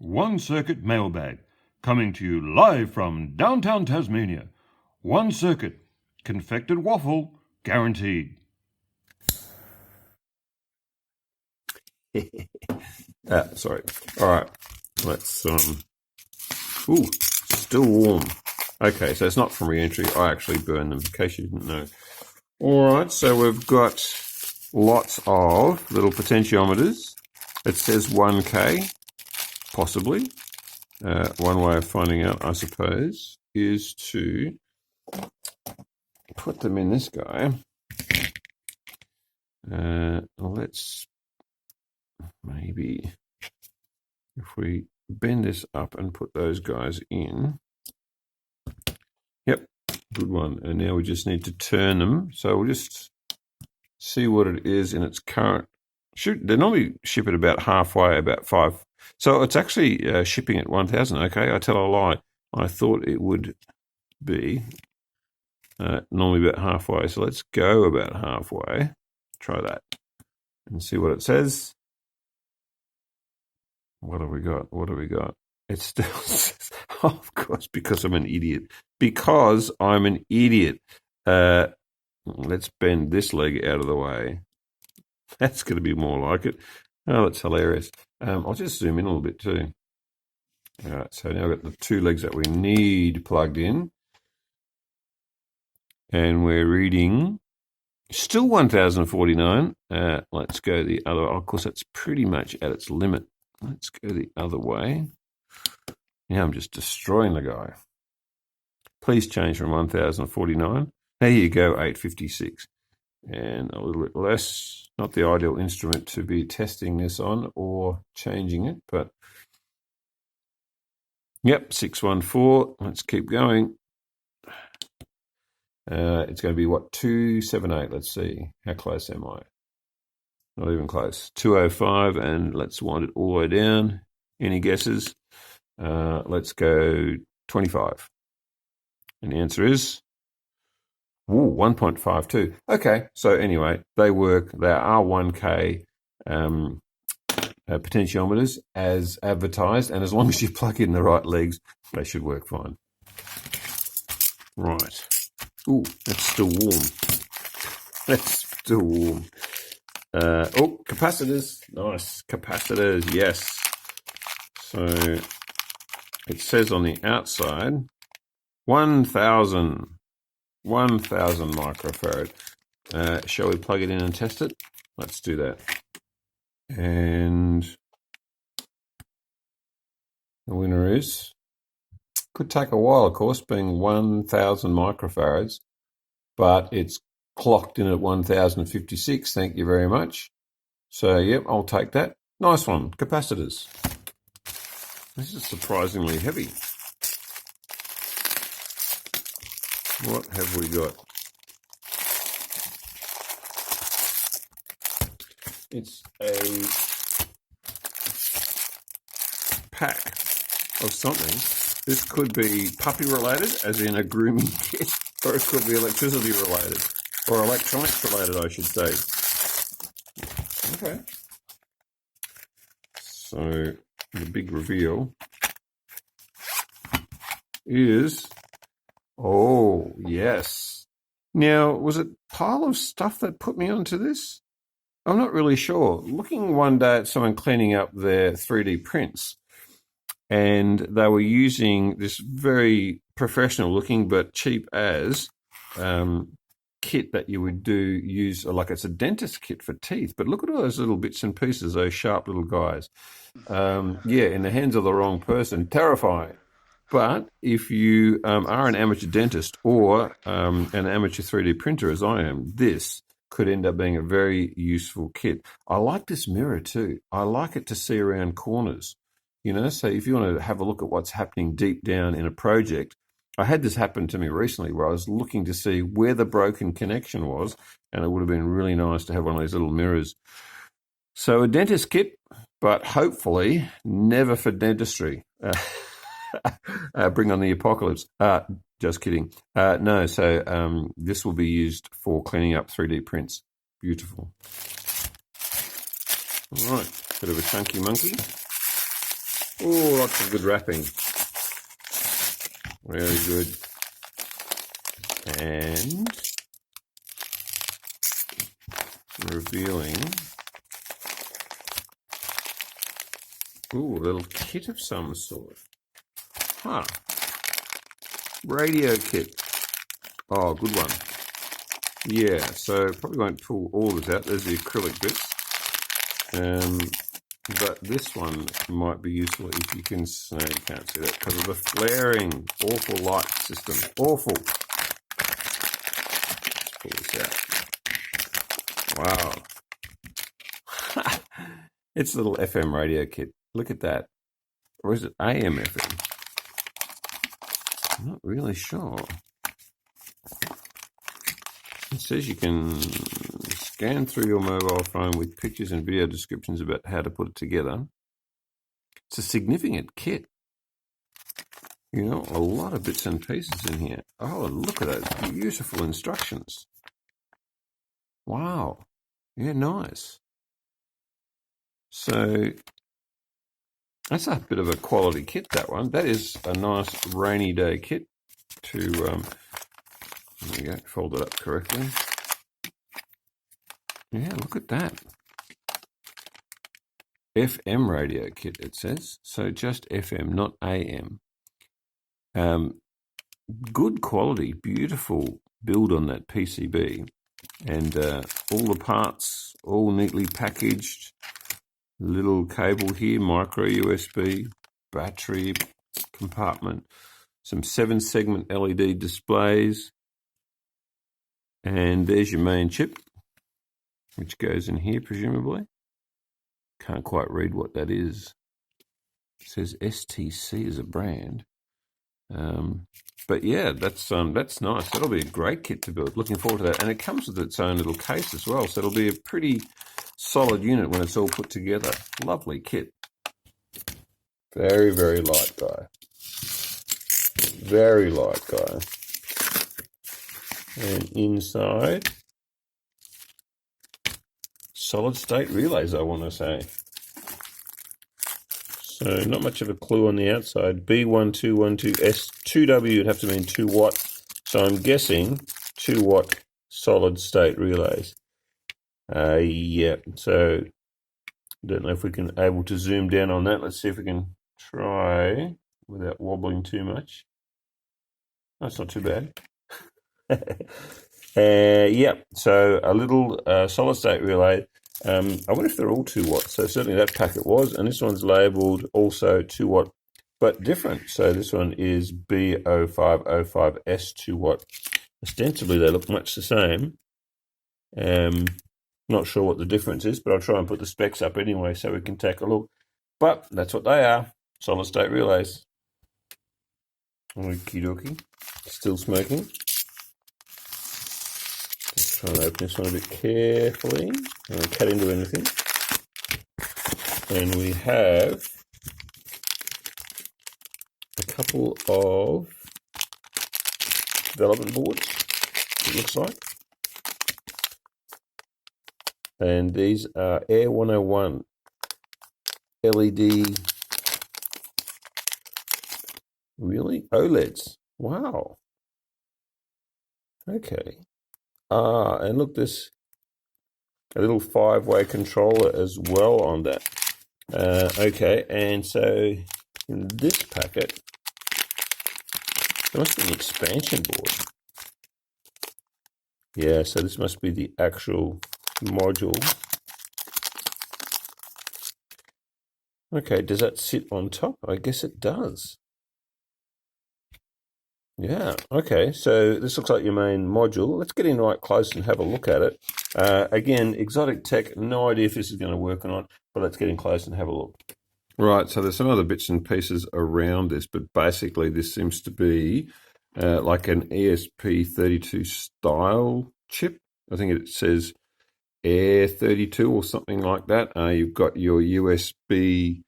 OneCircuit Mailbag, coming to you live from downtown Tasmania. OneCircuit, confected waffle, guaranteed. Sorry. All right. Let's, ooh, still warm. Okay, so it's not from re-entry. I actually burned them, in case you didn't know. All right, so we've got lots of little potentiometers. It says 1K, possibly. One way of finding out, I suppose, is to put them in this guy. Let's maybe, if we bend this up and put those guys in. Yep, good one. And now we just need to turn them. So we'll just see what it is in its current. They normally ship it about halfway, about 5. So it's actually shipping at 1,000. Okay, I tell a lie. I thought it would be normally about halfway. So let's go about halfway. Try that and see what it says. What have we got? What have we got? It still says, oh, of course, because I'm an idiot. Because I'm an idiot. Let's bend this leg out of the way. That's going to be more like it. Oh, that's hilarious. I'll just zoom in a little bit too. All right, so now we've got the 2 legs that we need plugged in. And we're reading still 1,049. Let's go the other way. Of course, that's pretty much at its limit. Let's go the other way. Now I'm just destroying the guy. Please change from 1,049. There you go, 856. And a little bit less. Not the ideal instrument to be testing this on or changing it, but yep, 614. Let's keep going. It's going to be what, 278. Let's see. How close am I? Not even close. 205, and let's wind it all the way down. Any guesses? Let's go 25. And the answer is 1.52. Okay, so anyway, they work. They are 1K potentiometers as advertised, and as long as you plug in the right legs, they should work fine. Right. Ooh, that's still warm. That's still warm. Oh, capacitors. Nice. Capacitors, yes. So it says on the outside 1,000 microfarad. Shall we plug it in and test it? Let's do that. And the winner is, could take a while, of course, being 1,000 microfarads, but it's clocked in at 1,056. Thank you very much. So, yep, I'll take that. Nice one. Capacitors. This is surprisingly heavy. What have we got? It's a pack of something. This could be puppy related, as in a grooming kit, or it could be electricity related, or electronics related, I should say. Okay. So the big reveal is, oh, yes. Now, was it a pile of stuff that put me onto this? I'm not really sure. Looking one day at someone cleaning up their 3D prints, and they were using this very professional looking but cheap as kit that you would use, like it's a dentist kit for teeth. But look at all those little bits and pieces, those sharp little guys. Yeah, in the hands of the wrong person, terrifying. But if you are an amateur dentist or an amateur 3D printer, as I am, this could end up being a very useful kit. I like this mirror too. I like it to see around corners. You know, so if you want to have a look at what's happening deep down in a project, I had this happen to me recently where I was looking to see where the broken connection was, and it would have been really nice to have one of these little mirrors. So a dentist kit, but hopefully never for dentistry. Bring on the apocalypse. Just kidding. No, so this will be used for cleaning up 3D prints. Beautiful. All right, bit of a chunky monkey. Oh, lots of good wrapping. Very good. And revealing, a little kit of some sort. Huh. Radio kit. Oh, good one. Yeah, so probably won't pull all this out. There's the acrylic bits. But this one might be useful if you can see. You can't see that because of the flaring. Awful light system. Awful. Let's pull this out. Wow. It's a little FM radio kit. Look at that. Or is it AM FM? I'm not really sure. It says you can scan through your mobile phone with pictures and video descriptions about how to put it together. It's a significant kit. You know, a lot of bits and pieces in here. Oh, look at those beautiful instructions. Wow. Yeah, nice. So that's a bit of a quality kit, that one. That is a nice rainy day kit to, there we go, fold it up correctly. Yeah, look at that. FM radio kit, it says. So just FM, not AM. Good quality, beautiful build on that PCB. And all the parts, all neatly packaged. Little cable here, micro USB, battery compartment, some 7-segment LED displays, and there's your main chip, which goes in here presumably. Can't quite read what that is. It says STC as a brand. But yeah, that's nice. That'll be a great kit to build. Looking forward to that. And it comes with its own little case as well, so it'll be a pretty solid unit when it's all put together. Lovely kit. Very, very light guy. Very light guy. And inside, solid state relays, I want to say. So not much of a clue on the outside. B1212S2W would have to mean 2 watt. So I'm guessing 2 watt solid state relays. Yeah, so don't know if we can able to zoom down on that. Let's see if we can try without wobbling too much. That's not too bad. Yeah, so a little solid state relay. I wonder if they're all 2 watts. So certainly that packet was, and this one's labelled also 2 watt, but different. So this one is B0505S 2 watt. Ostensibly they look much the same. Not sure what the difference is, but I'll try and put the specs up anyway so we can take a look. But that's what they are, solid state relays. Okie dokie. Still smoking. Just try and open this one a bit carefully. I don't cut into anything. And we have a couple of development boards, it looks like. And these are Air 101 LED, really? OLEDs. Wow. Okay. And look, there's a little 5-way controller as well on that. Okay, and so in this packet, there must be an expansion board. Yeah, so this must be the actual module. Okay, does that sit on top? I guess it does. Yeah, okay, so this looks like your main module. Let's get in right close and have a look at it. Again, exotic tech, no idea if this is going to work or not, but let's get in close and have a look. Right, so there's some other bits and pieces around this, but basically this seems to be like an ESP32 style chip. I think it says Air 32 or something like that. You've got your USB-C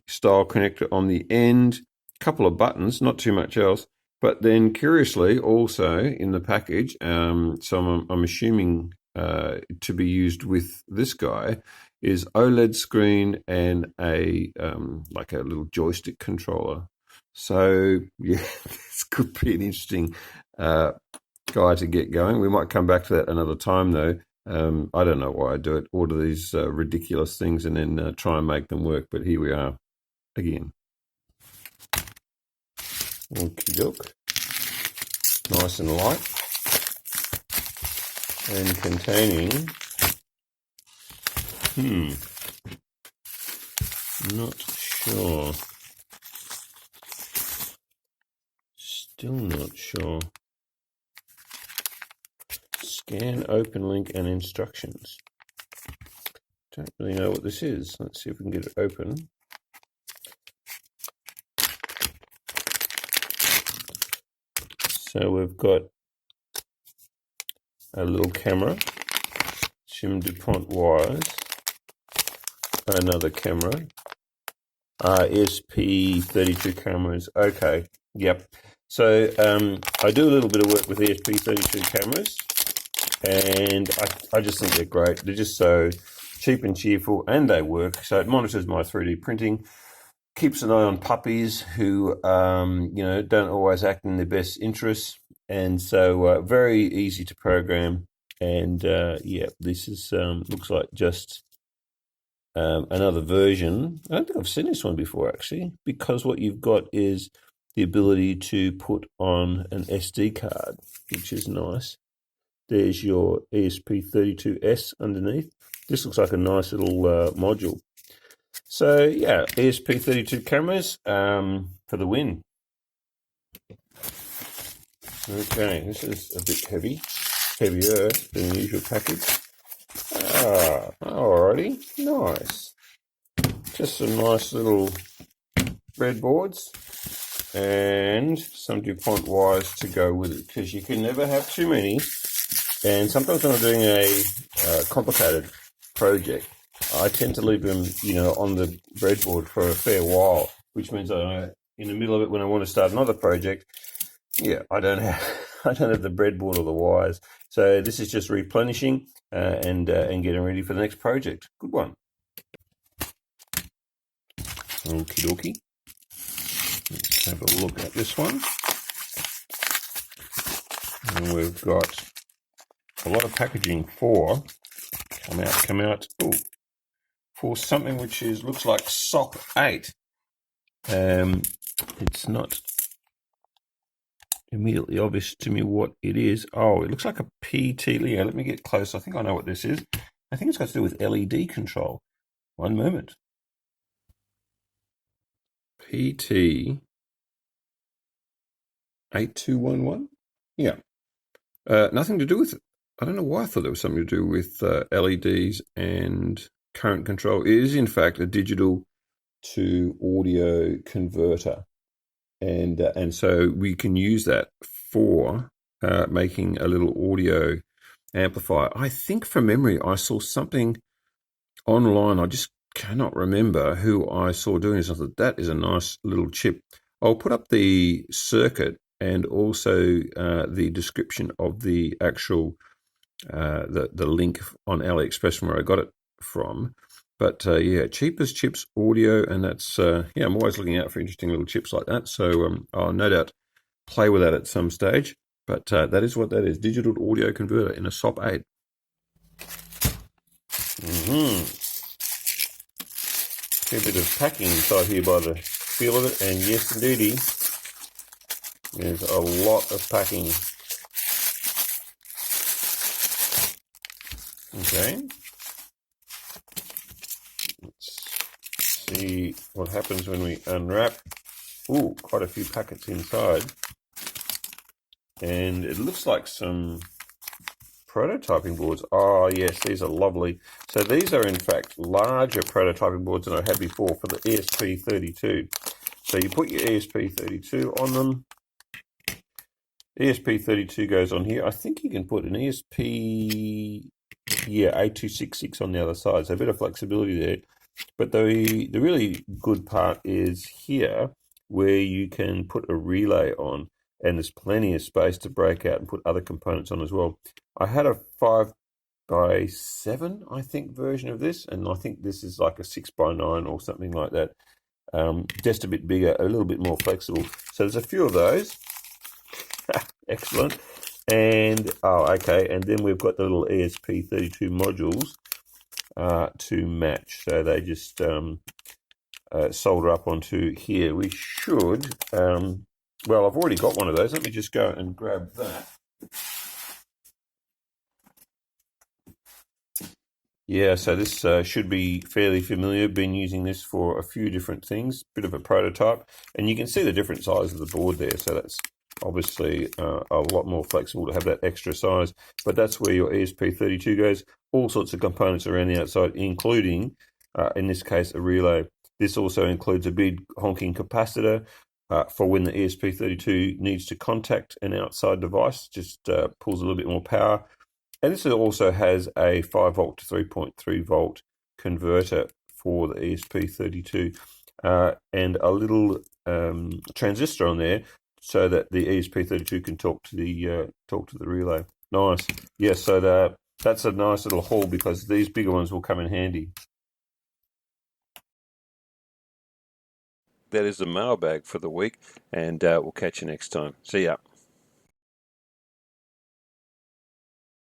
style connector on the end. Couple of buttons, not too much else, but then curiously also in the package, so I'm assuming to be used with this guy, is OLED screen and a like a little joystick controller. So yeah, this could be an interesting guy to get going. We might come back to that another time though. I don't know why I do it. Order these ridiculous things and then try and make them work. But here we are again. Okie doke. Nice and light. And containing, not sure. Still not sure. Scan, open link, and instructions. Don't really know what this is. Let's see if we can get it open. So we've got a little camera, Sim DuPont wires, another camera, ESP32 cameras. Okay, yep. So I do a little bit of work with ESP32 cameras, and I just think they're great. They're just so cheap and cheerful, and they work. So it monitors my 3D printing, keeps an eye on puppies who don't always act in their best interests, and so very easy to program. And this is looks like just another version. I don't think I've seen this one before actually, because what you've got is the ability to put on an SD card, which is nice. There's your ESP32S underneath. This looks like a nice little module. So yeah, ESP32 cameras for the win. Okay, this is a bit heavier than the usual package. Alrighty, nice. Just some nice little breadboards and some DuPont wires to go with it, because you can never have too many. And sometimes when I'm doing a complicated project, I tend to leave them, on the breadboard for a fair while, which means in the middle of it, when I want to start another project, I don't have the breadboard or the wires. So this is just replenishing and getting ready for the next project. Good one. Okie dokie. Let's have a look at this one. And we've got a lot of packaging for come out. Ooh, for something which looks like SOP 8. It's not immediately obvious to me what it is. Oh, it looks like a PT. Yeah, let me get close. I think I know what this is. I think it's got to do with LED control. One moment. PT 8211? Yeah. Nothing to do with it. I don't know why I thought there was something to do with LEDs and current control. It is, in fact, a digital to audio converter. And so we can use that for making a little audio amplifier. I think from memory I saw something online. I just cannot remember who I saw doing this. I thought that is a nice little chip. I'll put up the circuit and also the description of the actual the link on AliExpress from where I got it from. But cheap as chips audio, and that's I'm always looking out for interesting little chips like that. So I'll no doubt play with that at some stage. But that is what that is: digital audio converter in a SOP 8. A bit of packing inside here by the feel of it, and yes, indeedy, there's a lot of packing. Okay. See what happens when we unwrap. Ooh, quite a few packets inside. And it looks like some prototyping boards. Oh, yes, these are lovely. So these are, in fact, larger prototyping boards than I had before for the ESP32. So you put your ESP32 on them. ESP32 goes on here. I think you can put an ESP, A266 on the other side. So a bit of flexibility there. But the really good part is here, where you can put a relay on, and there's plenty of space to break out and put other components on as well. I had a 5 8x7, I think, version of this, and I think this is like a 6x9 or something like that. Just a bit bigger, a little bit more flexible. So there's a few of those. Excellent. And, okay, and then we've got the little ESP32 modules to match. So they just solder up onto here. We should, well, I've already got one of those. Let me just go and grab that. Yeah, so this should be fairly familiar. Been using this for a few different things, bit of a prototype, and you can see the different size of the board there. So that's obviously a lot more flexible to have that extra size, but that's where your ESP32 goes. All sorts of components around the outside, including, in this case, a relay. This also includes a big honking capacitor for when the ESP32 needs to contact an outside device, just pulls a little bit more power. And this also has a 5 volt to 3.3 volt converter for the ESP32 and a little transistor on there so that the ESP32 can talk to the relay. Nice. Yeah, so that's a nice little haul because these bigger ones will come in handy. That is the mailbag for the week, and we'll catch you next time. See ya.